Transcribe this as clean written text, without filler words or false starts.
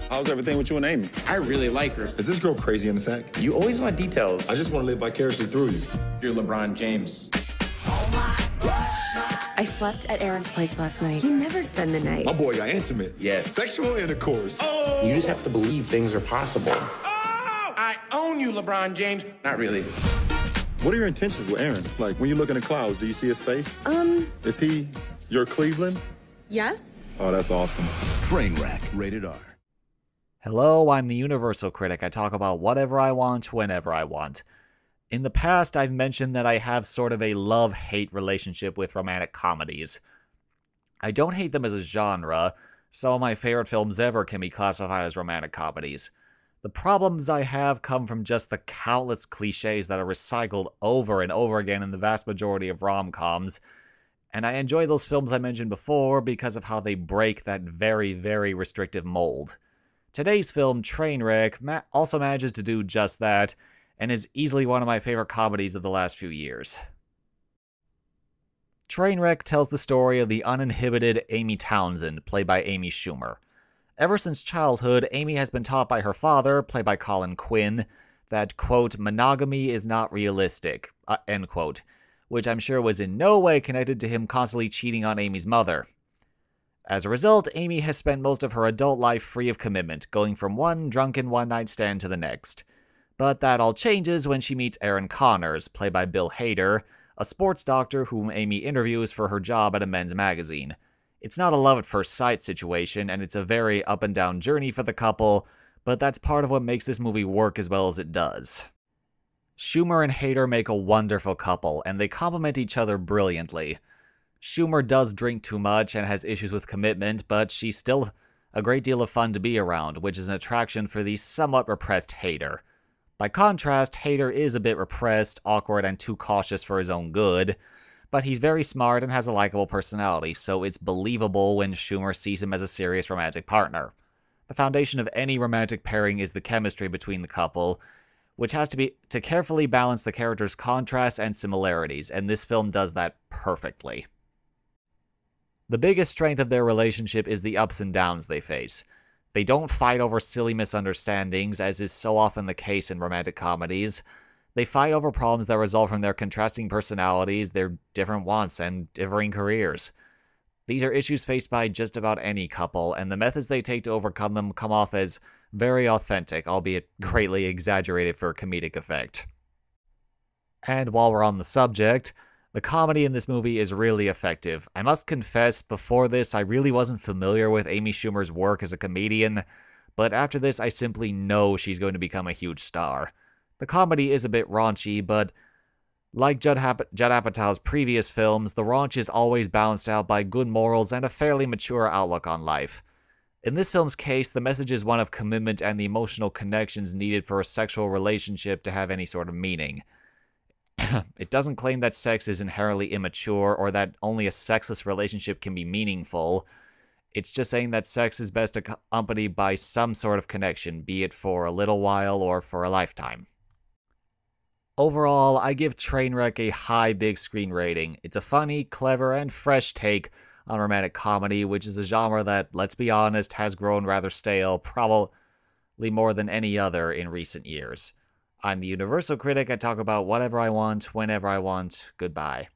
How's everything with you and Amy? I really like her. Is this girl crazy in the sack? You always want details. I just want to live vicariously through you. You're LeBron James. I slept at Aaron's place last night. You never spend the night. My boy got intimate. Yes. Sexual intercourse. Oh! You just have to believe things are possible. Oh! I own you, LeBron James. Not really. What are your intentions with Aaron? Like, when you look in the clouds, do you see his face? Is he your Cleveland? Yes. Oh, that's awesome. Trainwreck, rated R. Hello, I'm the Universal Critic. I talk about whatever I want, whenever I want. In the past, I've mentioned that I have sort of a love-hate relationship with romantic comedies. I don't hate them as a genre. Some of my favorite films ever can be classified as romantic comedies. The problems I have come from just the countless cliches that are recycled over and over again in the vast majority of rom-coms, and I enjoy those films I mentioned before because of how they break that very, very restrictive mold. Today's film, Trainwreck, also manages to do just that, and is easily one of my favorite comedies of the last few years. Trainwreck tells the story of the uninhibited Amy Townsend, played by Amy Schumer. Ever since childhood, Amy has been taught by her father, played by Colin Quinn, that, quote, monogamy is not realistic, end quote, which I'm sure was in no way connected to him constantly cheating on Amy's mother. As a result, Amy has spent most of her adult life free of commitment, going from one drunken one-night stand to the next. But that all changes when she meets Aaron Connors, played by Bill Hader, a sports doctor whom Amy interviews for her job at a men's magazine. It's not a love-at-first-sight situation, and it's a very up-and-down journey for the couple, but that's part of what makes this movie work as well as it does. Schumer and Hader make a wonderful couple, and they complement each other brilliantly. Schumer does drink too much and has issues with commitment, but she's still a great deal of fun to be around, which is an attraction for the somewhat repressed Hader. By contrast, Hader is a bit repressed, awkward, and too cautious for his own good, but he's very smart and has a likable personality, so it's believable when Schumer sees him as a serious romantic partner. The foundation of any romantic pairing is the chemistry between the couple, which has to be to carefully balance the characters' contrasts and similarities, and this film does that perfectly. The biggest strength of their relationship is the ups and downs they face. They don't fight over silly misunderstandings, as is so often the case in romantic comedies. They fight over problems that result from their contrasting personalities, their different wants, and differing careers. These are issues faced by just about any couple, and the methods they take to overcome them come off as very authentic, albeit greatly exaggerated for comedic effect. And while we're on the subject, the comedy in this movie is really effective. I must confess, before this, I really wasn't familiar with Amy Schumer's work as a comedian, but after this, I simply know she's going to become a huge star. The comedy is a bit raunchy, but like Judd Apatow's previous films, the raunch is always balanced out by good morals and a fairly mature outlook on life. In this film's case, the message is one of commitment and the emotional connections needed for a sexual relationship to have any sort of meaning. It doesn't claim that sex is inherently immature or that only a sexless relationship can be meaningful. It's just saying that sex is best accompanied by some sort of connection, be it for a little while or for a lifetime. Overall, I give Trainwreck a high big screen rating. It's a funny, clever, and fresh take on romantic comedy, which is a genre that, let's be honest, has grown rather stale, probably more than any other in recent years. I'm the Universal Critic. I talk about whatever I want, whenever I want. Goodbye.